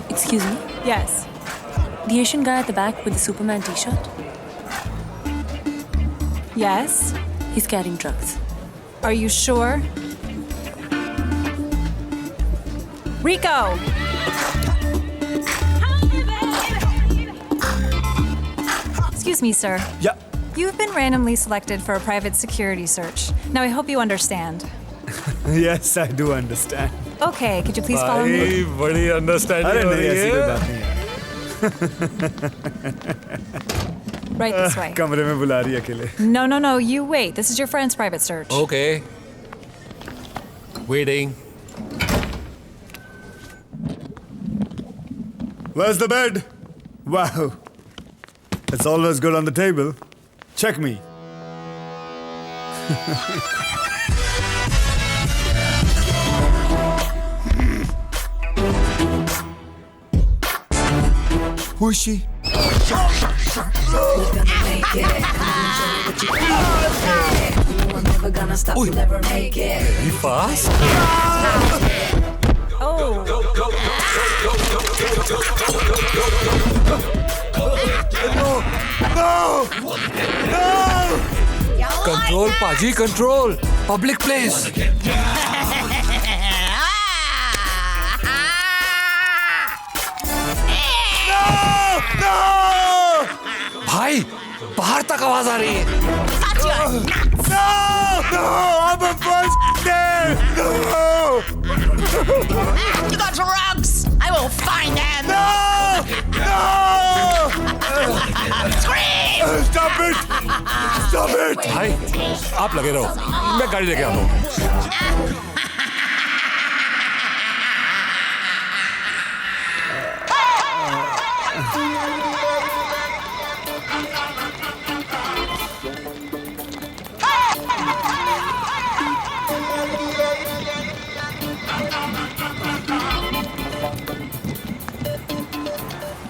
Excuse me? Yes. The Asian guy at the back with the Superman t-shirt? Yes. He's carrying drugs. Are you sure? Rico! Excuse me, sir. Yeah. You've been randomly selected for a private security search. Now, I hope you understand. Yes, I do understand. Okay, could you please follow me? भाई बड़ी अरे understanding हो नहीं रही ऐसी कोई है बात नहीं है Right this way. कमरे में बुला रही है अकेले No, no, no, you wait. This is your friend's private search. Okay. Waiting. Where's the bed? Wow. It's always good on the table. Check me. Who is she? Very fast. Oh, Control, Paji, control. Public place. भाई बाहर तक आवाज आ रही है I'm a busted! No! You got drugs! I will find them! No! Scream! Stop it! Stop it! भाई आप लगे रहो मैं गाड़ी लेके आता हूँ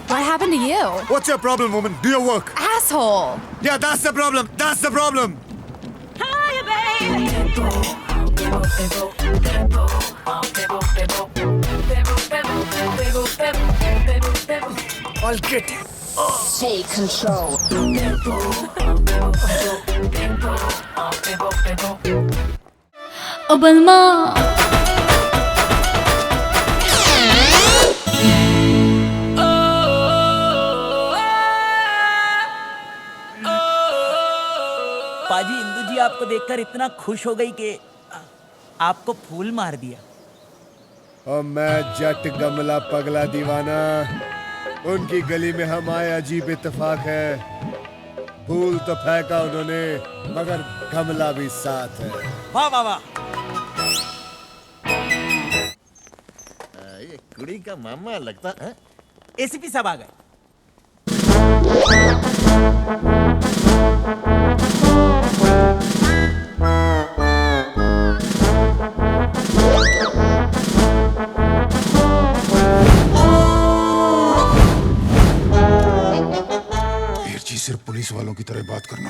what happened to you? What's your problem, woman? Do your work. Asshole! Yeah, that's the problem. That's the problem. I'll get you. Take control. ओ बलमा पाजी इंदु जी आपको देखकर इतना खुश हो गई कि आपको फूल मार दिया। और मैं जट गमला पगला दीवाना उनकी गली में हम आए अजीब इत्तेफाक है फूल तो फेंका उन्होंने मगर गमला भी साथ है वाह वाह वाह। ये कुड़ी का मामा लगता है। एसीपी साहब आ गए। सिर्फ पुलिस वालों की तरह बात करना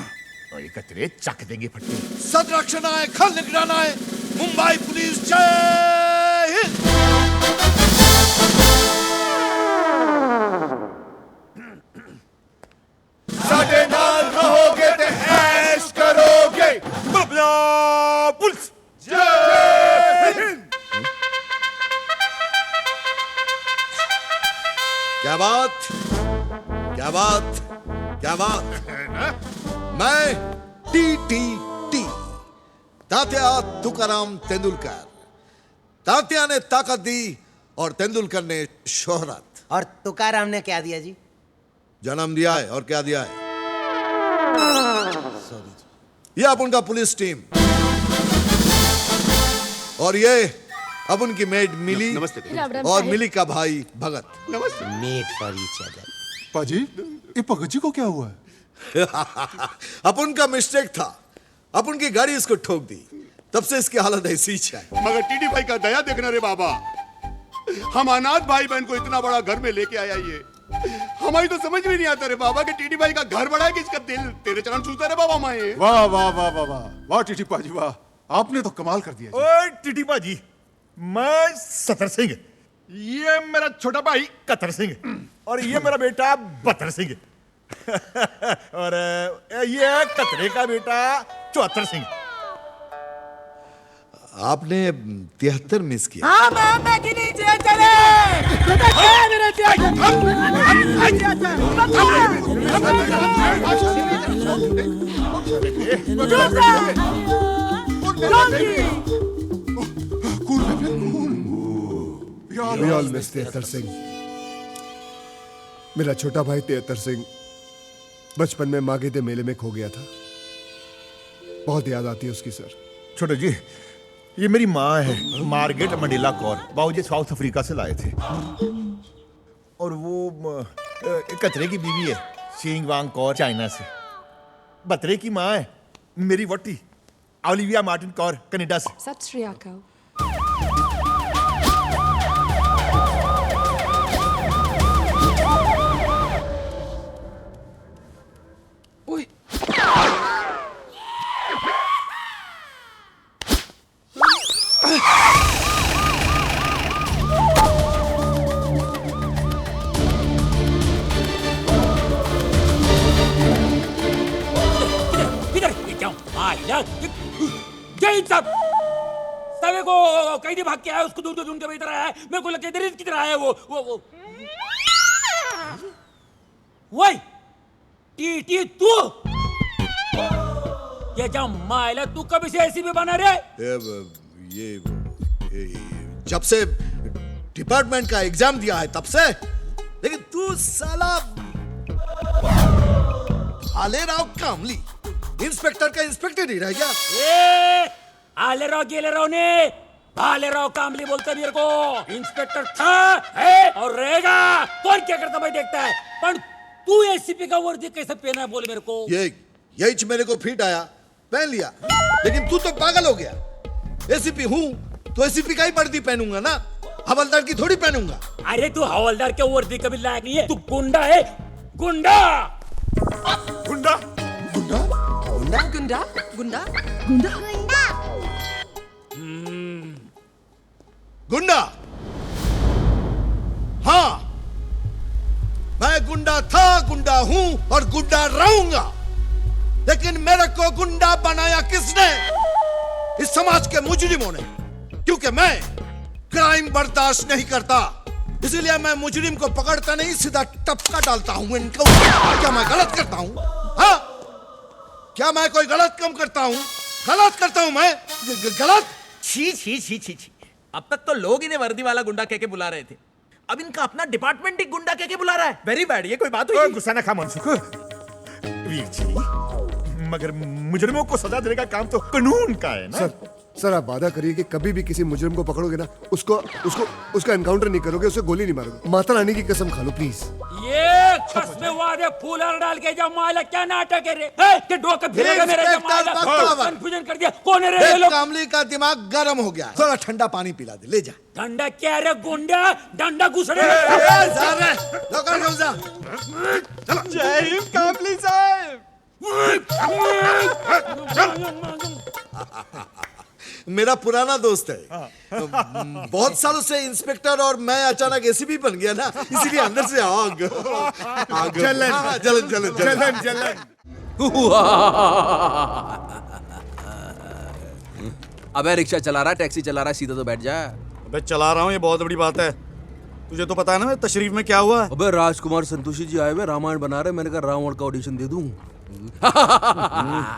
और ये कतरे चक देंगे फट्टी। सदरक्षणाय खल निगरानाय मुंबई पुलिस जय हिंद। साडे नाल रहोगे ते ऐश करोगे बबला पुलिस जय हिंद। क्या बात क्या बात क्या बात मैं टी तात्या तुकाराम तेंदुलकर। तात्या ने ताकत दी और तेंदुलकर ने शोहरत। और तुकाराम ने क्या दिया जी? जन्म दिया है और क्या दिया है? ये अपन का पुलिस टीम और ये अपन की मेड मिली और मिली का भाई Bhagat. Made for each other. पाजी ये भगत जी को क्या हुआ है? अपन का मिस्टेक था अपन की गाड़ी इसको ठोक दी तब से इसकी हालत ऐसी ही है। मगर टीडी भाई का दया देखना रे बाबा हम अनाथ भाई बहन को इतना बड़ा घर में लेके आया ये हमारी तो समझ में नहीं आता रे बाबा कि टीटी भाई का घर बड़ा है कि इसका दिल तेरे चरण छूता रे बाबा माए। वाह वाह वाह वाह वाह वाह टीटी पाजी वाह, आपने तो कमाल कर दिया जी। ओए टीटी बाजी, मैं सतर सिंह, ये मेरा छोटा भाई कतर सिंह और ये मेरा बेटा बतर सिंह और ये कतरे का बेटा चौहत्तर सिंह। आपने 73 मिस किया। हाँ मैं के नीचे चले We all miss 73 सिंह। मेरा छोटा भाई 73 सिंह बचपन में माघीते मेले में खो गया था। बहुत याद आती है उसकी सर। छोटे जी, ये मेरी माँ है मार्गरेट मंडेला कौर, बाबूजी साउथ अफ्रीका से लाए थे। और वो कतरे की बीवी है सिंग वांग कौर, चाइना से। बतरे की माँ है मेरी वोटी ओलिविया मार्टिन कौर, कनाडा से। सत श्री अकाल। सवे को कहीं नहीं भाग के आया, उसको ढूंढ ढूंढ के इधर आया है। मेरे को लगे इधर किधर आया वो वही टी तू ये जा माइला, तू कभी से ऐसी भी बना रे? ये जब से डिपार्टमेंट का एग्जाम दिया है तब से। लेकिन तू साला भालेराव कामली इंस्पेक्टर का इंस्पेक्टर ही रह गया। आलेराव गेलेराव ने भालेराव कामली बोलते मेरे को। इंस्पेक्टर था है और रहेगा। कौन क्या करता भाई देखता है। पर तू एसीपी का वर्दी कैसे पहना है बोले मेरे को? यही मेरे को फिट आया, पहन लिया। लेकिन तू तो पागल हो गया। एसीपी हूँ तो एसीपी का ही वर्दी पहनूंगा ना, हवलदार की थोड़ी पहनूंगा। अरे तू हवलदार के वर्दी कभी लायक नहीं है। तू गुंडा है, गुंडा गुंडा गुंडा गुंडा गुंडा गुंडा गुंडा। हाँ, मैं गुंडा था, गुंडा हूं और गुंडा रहूंगा। लेकिन मेरे को गुंडा बनाया किसने? इस समाज के मुजरिमों ने। क्योंकि मैं क्राइम बर्दाश्त नहीं करता, इसलिए मैं मुजरिम को पकड़ता नहीं, सीधा टपका डालता हूं इनको। क्या मैं गलत करता हूं? हाँ, क्या मैं कोई गलत काम करता हूं? गलत करता हूं मैं? गलत? छी छी छी छी छी। अब तक तो लोग इन्हें वर्दी वाला गुंडा कह के बुला रहे थे, अब इनका अपना डिपार्टमेंट ही गुंडा कह के बुला रहा है। Very bad. ये कोई बात हुई? गुस्सा ना खा मनसुख। वीर जी, मगर मुजरिमों को सजा देने का काम तो कानून का है ना। सर आप वादा करिए कि कभी भी किसी मुजरिम को पकड़ोगे ना, उसका एनकाउंटर नहीं करोगे, उसे गोली नहीं मारोगे। माता रानी की कसम खा लो प्लीज। ये कसमें वादे फूल और डाल के जा माला, क्या नाटक है रे? कि डोके फिरेगा मेरे जमाला। कंफ्यूजन कर दिया। कौन है रे ये लोग? कामली का दिमाग गर्म हो गया है, थोड़ा ठंडा पानी पिला दे, ले जा। ठंडा क्या रे गुंडा? डंडा घुसड़े। जय हिंद कामली साहब। मेरा पुराना दोस्त है, बहुत सालों से इंस्पेक्टर, और मैं अचानक एसीपी बन गया ना, इसीलिए अंदर से आग जलन। अबे रिक्शा चला रहा है, टैक्सी चला रहा है, सीधा तो बैठ जा। अबे चला रहा हूँ, ये बहुत बड़ी बात है। तुझे तो पता है ना मैं तशरीफ में क्या हुआ? अबे राजकुमार संतोषी जी आए हुए, रामायण बना रहे, मैंने कहा रावण का ऑडिशन दे दूं।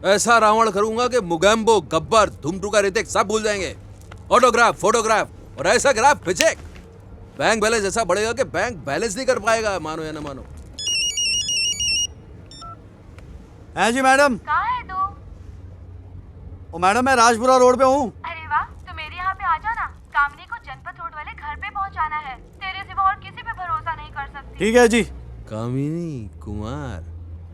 ऐसा रावण करूंगा कि मुगैम्बो, गब्बर, धुमटुका, ऋतिक सब भूल जाएंगे। ऑटोग्राफ, फोटोग्राफ और ऐसा ग्राफ फिचेक। बैंक बैलेंस ऐसा बढ़ेगा कि बैंक बैलेंस नहीं कर पाएगा, मानो या ना मानो। हैं जी मैडम? कहाँ है तू? ओ मैडम, मैं राजपुरा रोड पे हूँ। अरे वाह, तो मेरे यहाँ पे आ जाना। कामनी को जनपद रोड वाले घर पे पहुँचाना है। तेरे सिवा और किसी पे भरोसा नहीं कर सकती। ठीक है जी। कामिनी कुमार,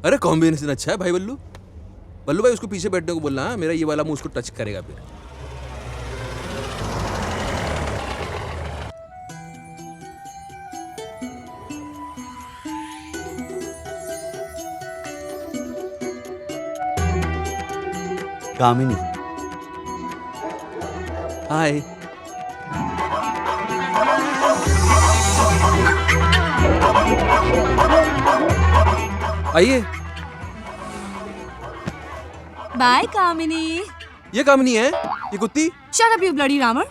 अरे कॉम्बिनेशन अच्छा है भाई। बल्लू भाई उसको पीछे बैठने को बोलना। मेरा ये वाला मुंह उसको टच करेगा फिर। कामिनी। हाय। आइए। बाय कामिनी। ये कामिनी है, ये कुत्ती। Shut up you bloody Ravan.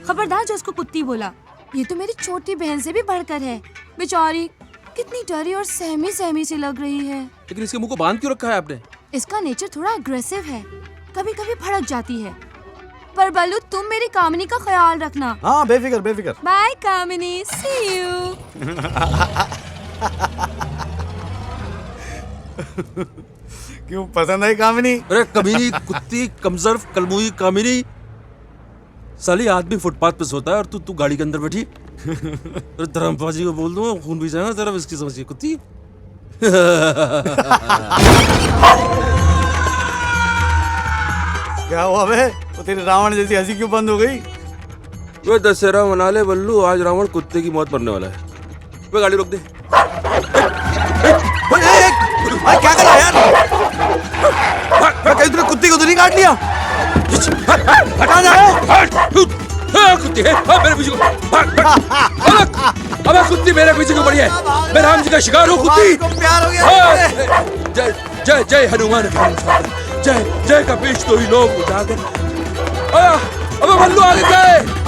खबरदार जो उसको कुत्ती बोला। ये तो मेरी छोटी बहन से भी बढ़कर है। बेचारी कितनी डरी और सहमी सहमी सी लग रही है। लेकिन इसके मुंह को बांध क्यों रखा है आपने? इसका नेचर थोड़ा अग्रेसिव है, कभी कभी भड़क जाती है। पर बल्लू तुम मेरी कामिनी का ख्याल रखना। हाँ बेफिक्र बेफिक्र। Bye Kamini, see you. क्यों पसंद आई कामिनी? अरे कमीनी कुत्ती, कमजोर कलमुई कामिनी। साली आदमी फुटपाथ पे सोता है और तू गाड़ी के अंदर बैठी। अरे धर्मपाजी को बोल दूंगा, खून भी जाएगा तेरा। इसकी समझिए कुत्ती। क्या हुआ बे? तो तेरी रावण जैसी हंसी क्यों बंद हो गई? वे दशहरा मना ले बल्लू, आज रावण कुत्ते की मौत मरने वाला है। वे गाड़ी रोक दे। क्या कर रहा है यार? कहीं तूने कुत्ते को तो नहीं काट लिया? हटा जा। कुत्ती है मेरे पीछे। अबे कुत्ती मेरे पीछे क्यों पड़ी है? मैं राम जी का शिकार हूँ कुत्ती। प्यार हो गया। जय जय जय हनुमान। जय जय कपीश तो ही लोग उठाकर। अबे बल्लू आगे गए।